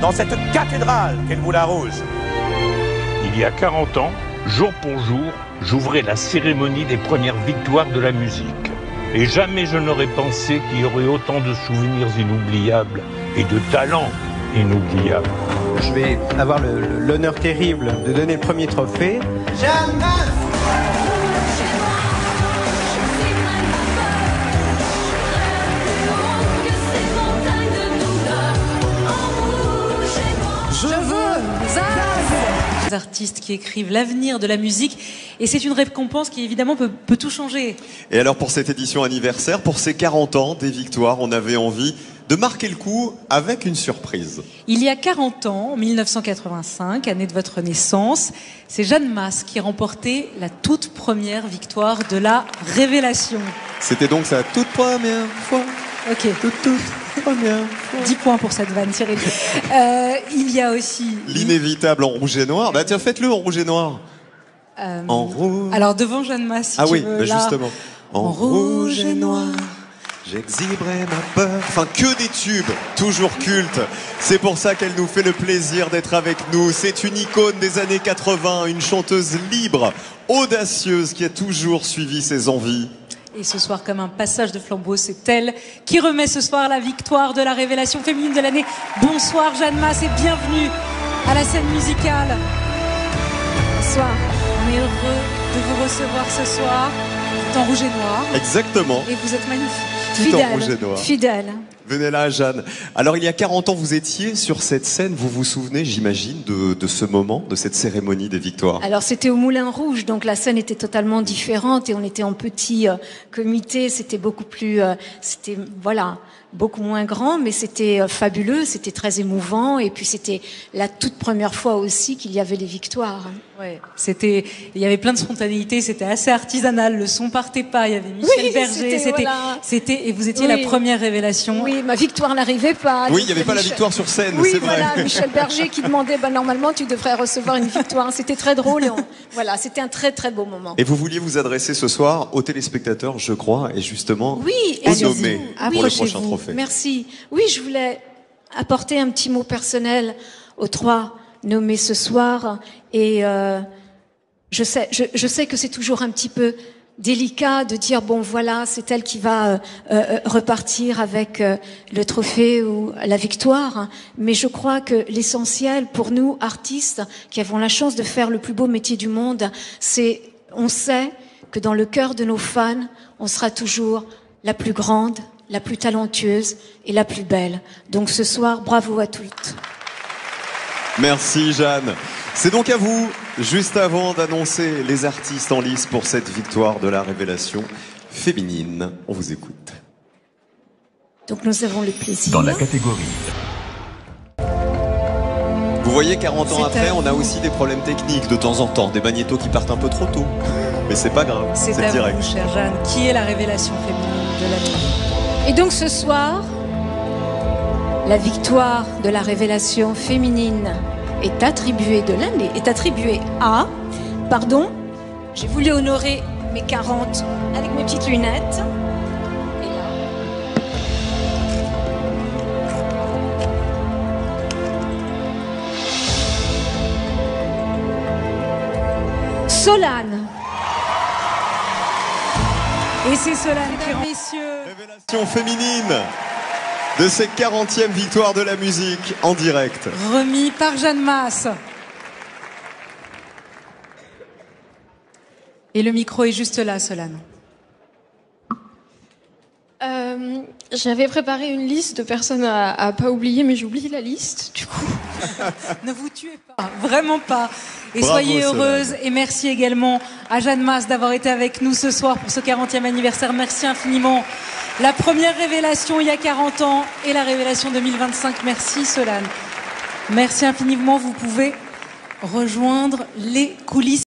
dans cette cathédrale qu'est le Moulin Rouge. Il y a 40 ans, jour pour jour, j'ouvrais la cérémonie des premières victoires de la musique. Et jamais je n'aurais pensé qu'il y aurait autant de souvenirs inoubliables et de talents inoubliables. Je vais avoir l'honneur terrible de donner le premier trophée. Jeanne Masse. Je veux Zaz. Artistes qui écrivent l'avenir de la musique, et c'est une récompense qui évidemment peut tout changer. Et alors pour cette édition anniversaire, pour ces 40 ans des victoires, on avait envie de marquer le coup avec une surprise. Il y a 40 ans, en 1985, année de votre naissance, c'est Jeanne Masse qui remportait la toute première victoire de la Révélation. C'était donc sa toute première fois. Ok. Toute première fois. 10 points pour cette vanne, Cyril. Il y a aussi... L'inévitable en rouge et noir. Bah tiens, faites-le en rouge et noir. En rouge... Alors devant Jeanne Masse, si ah tu oui, veux, bah là, justement. En rouge et noir, j'exhiberai ma peur. Enfin, que des tubes, toujours cultes. C'est pour ça qu'elle nous fait le plaisir d'être avec nous. C'est une icône des années 80, une chanteuse libre, audacieuse, qui a toujours suivi ses envies. Et ce soir, comme un passage de flambeau, c'est elle qui remet ce soir la victoire de la Révélation féminine de l'année. Bonsoir Jeanne Masse et bienvenue à la scène musicale. Bonsoir. On est heureux de vous recevoir ce soir. Vous êtes en rouge et noir. Exactement. Et vous êtes magnifique. Tout en rouge et noir. Fidèle. Venez là, Jeanne. Alors, il y a 40 ans, vous étiez sur cette scène. Vous vous souvenez, j'imagine, de ce moment, de cette cérémonie des victoires? Alors, c'était au Moulin Rouge, donc la scène était totalement différente et on était en petit comité. C'était beaucoup plus, c'était, voilà, beaucoup moins grand, mais c'était fabuleux, c'était très émouvant. Et puis, c'était la toute première fois aussi qu'il y avait les victoires. Ouais, il y avait plein de spontanéité, c'était assez artisanal, le son partait pas, il y avait Michel Berger, et vous étiez la première Révélation. Oui, ma victoire n'arrivait pas. Oui, il n'y avait pas la victoire sur scène, oui, c'est vrai. Voilà, Michel Berger qui demandait, normalement, tu devrais recevoir une victoire. C'était très drôle. Voilà, c'était un très, très beau moment. Et vous vouliez vous adresser ce soir aux téléspectateurs, je crois, et justement, aux nommés pour le prochain trophée. Merci. Oui, je voulais apporter un petit mot personnel aux 3 nommés ce soir. Et je sais que c'est toujours un petit peu délicat de dire bon voilà, c'est elle qui va repartir avec le trophée ou la victoire, mais je crois que l'essentiel pour nous artistes qui avons la chance de faire le plus beau métier du monde, c'est on sait que dans le cœur de nos fans, on sera toujours la plus grande, la plus talentueuse et la plus belle. Donc ce soir, bravo à toutes. Merci Jeanne. C'est donc à vous, juste avant d'annoncer les artistes en lice pour cette victoire de la Révélation féminine. On vous écoute. Donc nous avons le plaisir. Dans la catégorie. Vous voyez, 40 ans après, on a aussi des problèmes techniques de temps en temps, des magnétos qui partent un peu trop tôt. Mais c'est pas grave, c'est direct. C'est à vous, chère Jeanne, qui est la Révélation féminine de l'année. Et donc ce soir, la victoire de la Révélation féminine est attribuée à... Pardon, j'ai voulu honorer mes 40 avec mes petites lunettes. Et là. Solane. Et c'est Solane qui rend... Révélation féminine de cette 40e victoire de la musique en direct. Remis par Jeanne Masse. Et le micro est juste là, Solane. J'avais préparé une liste de personnes à pas oublier, mais j'ai oublié la liste, du coup. Ne vous tuez pas, vraiment pas. Et bravo, soyez heureuses. Solane. Et merci également à Jeanne Masse d'avoir été avec nous ce soir pour ce 40e anniversaire. Merci infiniment. La première révélation il y a 40 ans et la révélation 2025. Merci Solane. Merci infiniment. Vous pouvez rejoindre les coulisses.